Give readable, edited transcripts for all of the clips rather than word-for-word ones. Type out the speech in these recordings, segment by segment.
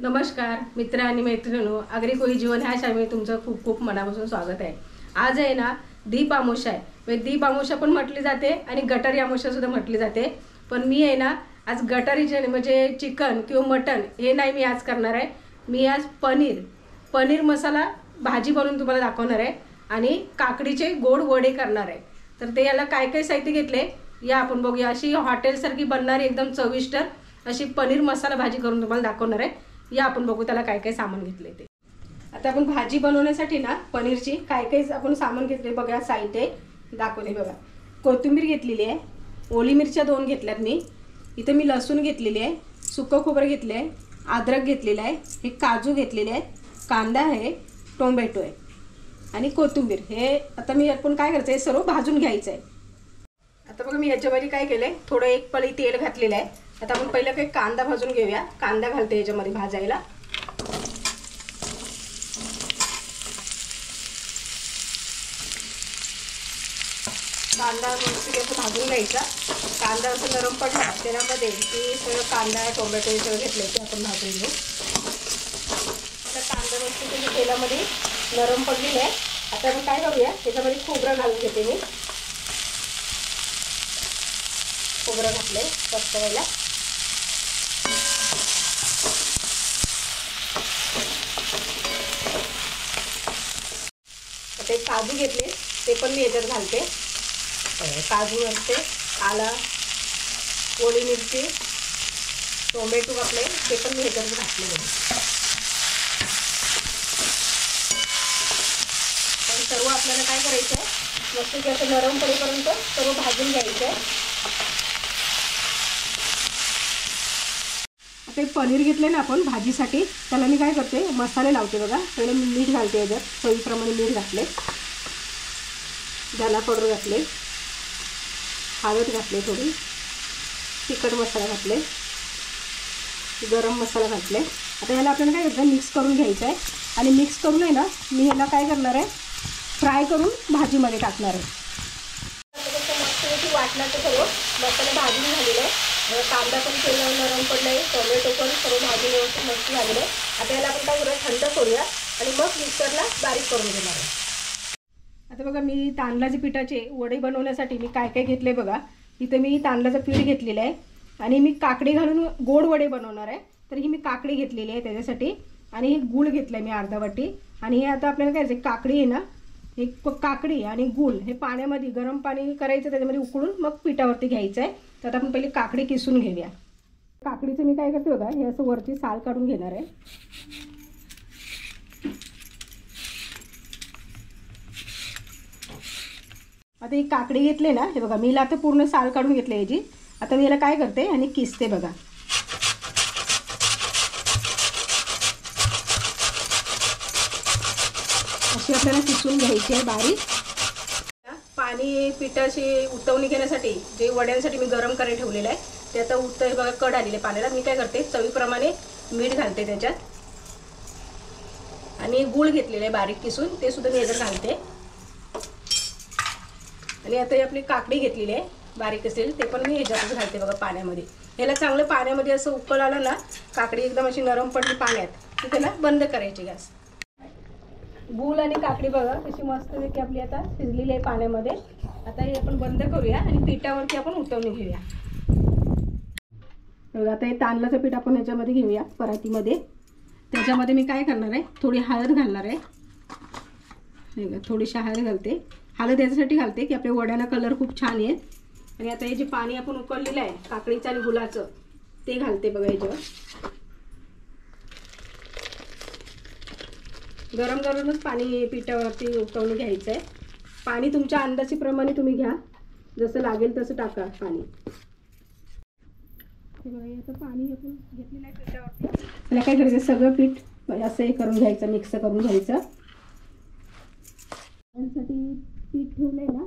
नमस्कार मित्र आणि मैत्रिणींनो, अगरी कोई जीवन ह्या शाळेमध्ये तुमचं खूप खूप मनापासून स्वागत आहे। आज आहे ना दीप अमावस्या आहे। म्हणजे दीप अमावस्या पण म्हटली जाते आणि गटारी अमावस्या सुद्धा म्हटली जाते। पण मी आहे ना आज गटारी म्हणजे चिकन किंवा मटन हे नाही मी आज करणार आहे। मी आज पनीर मसाला भाजी बनवून तुम्हाला दाखवणार आहे आणि काकडीचे गोड वडे करणार आहे। तर ते याला काय काय साहित्य घेतले या आपण बघूया। अशी हॉटेल सारखी बनणारी एकदम चविष्ट अशी पनीर मसाला भाजी करून तुम्हाला दाखवणार आहे। या आपण बघू त्याला काय काय सामान घेतले ते। आता आपण भाजी बनवण्यासाठी ना पनीरची काय काय आपण सामान घेतले बघा। साहित्य दाखवले बघा। कोथिंबीर घेतलेली आहे, ओली मिरच्या 2 घेतल्यात मी। इथे मी लसूण घेतलेली आहे, सुकं खोबरं घेतले आहे, अद्रक घेतलेला आहे, हे काजू घेतलेले आहेत, कांदा आहे, टोमॅटो आहे आणि कोथिंबीर। हे आता मी आपण काय करायचं आहे सर्व भाजून घ्यायचं आहे। आता बघा मी याच्यामध्ये काय केलंय, थोडं 1 पळी तेल घातलेलं आहे। आता आपण पहिला काही कांदा भाजून घेऊया। कांदा घालते याच्यामध्ये भाजायला। कांदा मस्त भाजून घ्यायचा। कांदा असं नरम पडला त्यामध्ये की सगळं कांदा टोमॅटो सगळं घेतले ते आपण भाजून घेऊ। आता कांदा मस्त तेलामध्ये नरम पडलेला आहे। आता आपण काय करूया त्याच्यामध्ये खोबरं घालून घेते मी। खोबरं घातले फक्त वेळेला। ते काजू घेतले ते पण मी याच्यात घालते। काजू घालते, आला, ओली मिरची, टोमॅटो घातले ते पण मी याच्यात घातले। पण सर्व आपल्याला काय करायचं आहे मस्त की असं नरम पडेपर्यंत सर्व भाजून घ्यायचं आहे। ते पनीर घेतले ना आपण भाजीसाठी त्याला मी काय करते मसाले लावते बघा। पहिले मी मीठ घालते याच्यात, चवीप्रमाणे मीठ घातले, धना पावडर घातले, हळद घातले, थोडी तिखट मसाला घातले, गरम मसाला घातले। आता याला आपल्याला काय करायचं मिक्स करून घ्यायचं आहे आणि मिक्स करून आहे ना मी याला काय करणार आहे फ्राय करून भाजीमध्ये टाकणार आहे। मस्त वाटण्याचं सर्व मसाला भाजून झालेलं आहे। कांदा पण तेल नरम पडला आहे, टोमॅटो पण सर्व भाजी व्यवस्थित मस्त झालेलं आहे। आता याला आपण काय करूया थंड करूया आणि मग मिक्सरला बारीक करून घेणार आहे। आता बघा मी तांदळाच्या पिठाचे वडे बनवण्यासाठी मी काय काय घेतले बघा। इथे मी तांदळाचं पीठ घेतलेलं आहे आणि मी काकडी घालून गोड वडे बनवणार आहे। तर ही मी काकडी घेतलेली आहे त्याच्यासाठी आणि हे गूळ घेतलं मी अर्धा वाटी। आणि हे आता आपल्याला काय करायचं काकडी आहे ना हे काकडी आणि गूळ हे पाण्यामध्ये गरम पाणी करायचं, त्याच्यामध्ये उकळून मग पिठावरती घ्यायचं आहे। तर आपण पहिले काकडी किसून घेऊया। काकडीचं मी काय करते बघा हे असं वरची साल काढून घेणार आहे। आता ही काकडी घेतली ना हे बघा मी हिला आता पूर्ण साल काढून घेतली याची। आता मी याला काय करते आणि किसते बघा। अशी आपल्याला किसून घ्यायची आहे बारीक। पाणी पिठाची उतवणी घेण्यासाठी जे वड्यांसाठी मी गरम करायला ठेवलेलं आहे ते आता उतय बघा कड आलेले पाण्याला। मी काय करते चवीप्रमाणे मीठ घालते त्याच्यात आणि गूळ घेतलेलं आहे बारीक किसून ते सुद्धा मी याच्यात घालते। आणि आता ही आपली काकडी घेतलेली आहे बारीक असेल ते पण मी ह्याच्यातच घालते बघा पाण्यामध्ये। याला चांगलं पाण्यामध्ये असं उकळ आलं ना काकडी एकदम अशी नरम पडली पाण्यात की त्याला बंद करायची गॅस। गूळ आणि काकडी बघा कशी मस्तपैकी आपली आता शिजलेली आहे पाण्यामध्ये। आता हे आपण बंद करूया आणि पिठावरती आपण उतवून घेऊया। बघा आता हे तांदळाचं पीठ आपण ह्याच्यामध्ये घेऊया परातीमध्ये। त्याच्यामध्ये मी काय करणार आहे थोडी हळद घालणार आहे। हे बघा थोडीशी हळद घालते। हळद याच्यासाठी घालते की आपल्या वड्याला कलर खूप छान येईल। आणि आता हे जे पाणी आपण उकळलेलं आहे काकडीचं आणि गुळाचं ते घालते बघा याच्यावर। गरम गरमच पाणी पिठावरती उकळून घ्यायचं आहे। पाणी तुमच्या अंदाजाप्रमाणे तुम्ही घ्या, जसं लागेल तसं टाका पाणी। याचं पाणी आपण घेतलेलं आहे पिठावरती त्याला काय करायचं सगळं पीठ असं हे करून घ्यायचं, मिक्स करून घ्यायचं। त्यासाठी पीठ ठेवलंय ना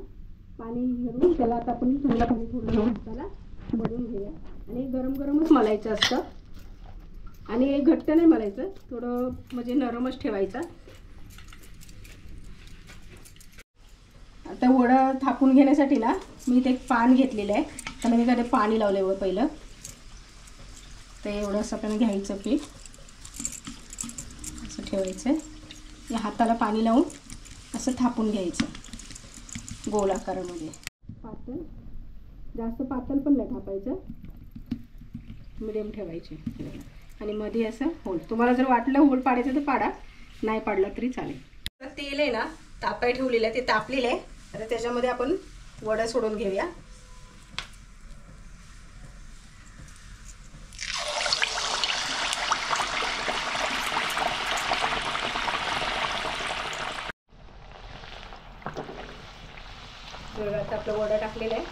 पाणी घालून त्याला आता आपण थंड पाणी थोडं हाताला भरून घेऊया आणि गरम गरमच मलायचं असतं आणि घट्ट नाही मलायचं, थोडं म्हणजे नरमच ठेवायचं। आता वडा थापून घेण्यासाठी ना मी ते पान घेतलेलं आहे। तर मी काय पाणी लावलं पहिलं ते एवढंच आपण घ्यायचं पीठ ठेवायचं आहे. या हाताला पाणी लावून असं थापून घ्यायचं गोल आकारामध्ये. पातळ, जास्त पातळ पण नाही थापायचं, मिडियम ठेवायचे. आणि मध्ये असं होल. तुम्हाला जर वाटलं होल पाडायचं तर पाडा, नाही पाडला तरी चालेल. तर तेल आहे ना तापाय ठेवलेलं आहे, ते तापलेलं आहे. आता त्याच्यामध्ये आपण वडा सोडून घेऊया. आता आपलं वडा टाकलेलं आहे.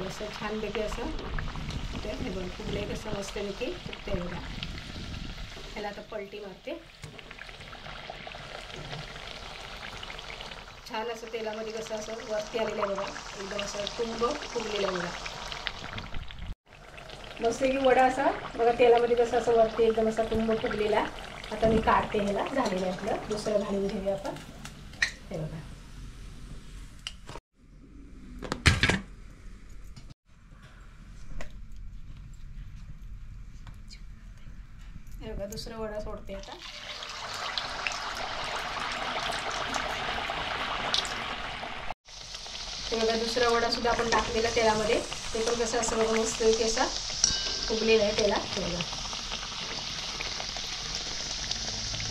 असं छानपैकी असं ते फुगले कसं मस्तपैकी फुगते बघा. ह्याला आता पलटी मारते. छान असं तेलामध्ये कसं असं वरती आलेलं आहे बघा. एकदम असं तुंब फुगलेलं आहे बघा. मस्त की वडा असा बघा तेलामध्ये कसं असं वरती एकदम असा तुंब फुगलेला. आता मी काढते. ह्याला झालेलं आहे आपलं. दुसरं घालून घेऊया आपण. हे बघा. हे बघा दुसरा वडा सोडते आता. हे बघा दुसरा वडा सुद्धा आपण टाकलेला तेलामध्ये. ते पण कसं असं बघा मस्त असा फुगलेला आहे तेलात. हे बघा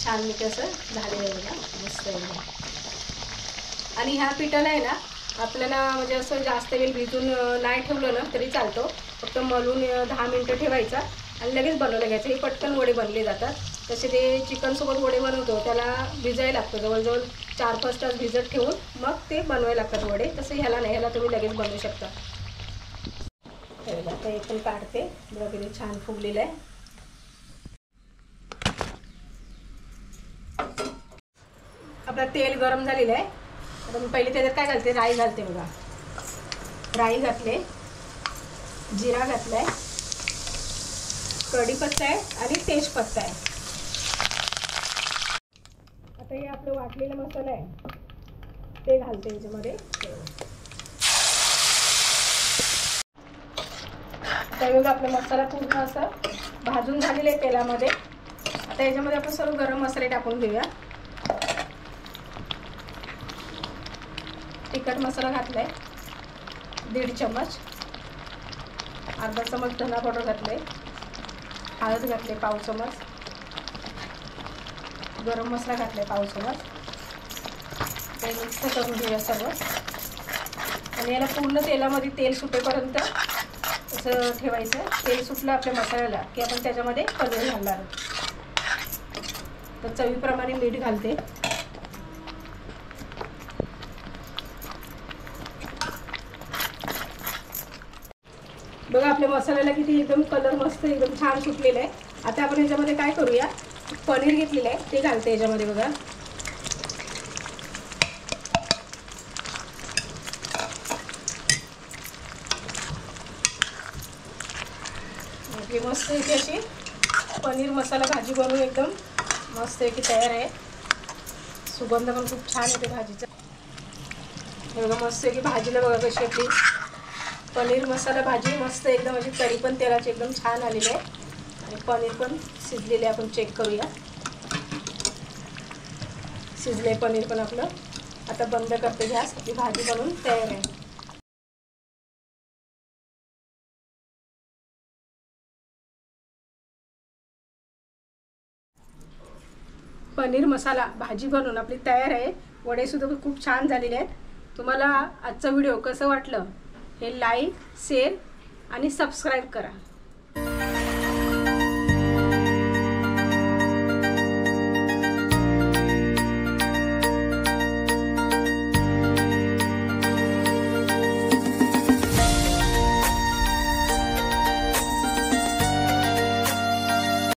छान मी असं झालेलं आहे बघा. मस्त आहे बघा. आणि ह्या पिठाला आहे ना आपल्याला म्हणजे असं जास्त वेळ भिजून नाही ठेवलं ना तरी चालतो. फक्त मलून 10 मिनटं ठेवायचा आणि लगेच बनवलं घ्यायचं. हे पटकन वडे बनले जातात. तसे ते चिकनसोबत वडे बनवतो त्याला भिजायला लागतं. जवळजवळ 4-5 तास भिजत ठेवून मग ते बनवायला लागतात वडे. तसं ह्याला नाही, ह्याला तुम्ही लगेच बनवू शकता. हे बघा आता हे पण काढते. बघा किती छान फुगलेलं आहे. आपलं तेल गरम झालेलं आहे. आता मी पहिले त्याच्यात काय घालते, राई घालते बघा. राई घातले, जिरा घातलाय, कढीपत्ता आहे आणि तेजपत्ता आहे. आता हे आपलं वाटलेला मसाला आहे ते घालते याच्यामध्ये. त्यावेळी आपला मसाला पूर्ण असं भाजून झालेला आहे तेलामध्ये. आता याच्यामध्ये आपण सर्व गरम मसाले टाकून घेऊया. तिखट मसाला घातलाय 1.5 चमच, अर्धा चमच धना पावडर घातले, हळद घातले 1/4 चमच, गरम मसाला घातले 1/4 चमच. ते मिक्स करून घेऊया सर्व. आणि याला पूर्ण तेलामध्ये तेल सुटेपर्यंत असं ठेवायचं. तेल सुटलं आपल्या मसाल्याला की आपण त्याच्यामध्ये पनीर घालणार. तर चवीप्रमाणे मीठ घालते. बघा आपल्या मसाल्याला किती एकदम कलर मस्त एकदम छान सुटलेला आहे. आता आपण याच्यामध्ये काय करूया, पनीर घेतलेलं आहे ते घालते याच्यामध्ये बघा. मस्त इथे अशी पनीर मसाला भाजी बनवून एकदम मस्त की तयार आहे. सुगंध पण खूप छान येते भाजीचा. बघा मस्त की भाजीला बघा कशी आपली पनीर मसाला भाजी मस्त एकदम अशी तरी पण तेलाची एकदम छान आलेली आहे. आणि पनीर पण शिजलेले आपण चेक करूया. शिजले पनीर पण आपलं. आता बंद करते गॅस. आपली भाजी बनवून तयार आहे. पनीर मसाला भाजी बनवून आपली तयार आहे. वडे सुद्धा खूप छान झालेले आहेत. तुम्हाला आजचा व्हिडिओ कसं वाटलं हे लाईक, शेअर आणि सबस्क्राईब करा.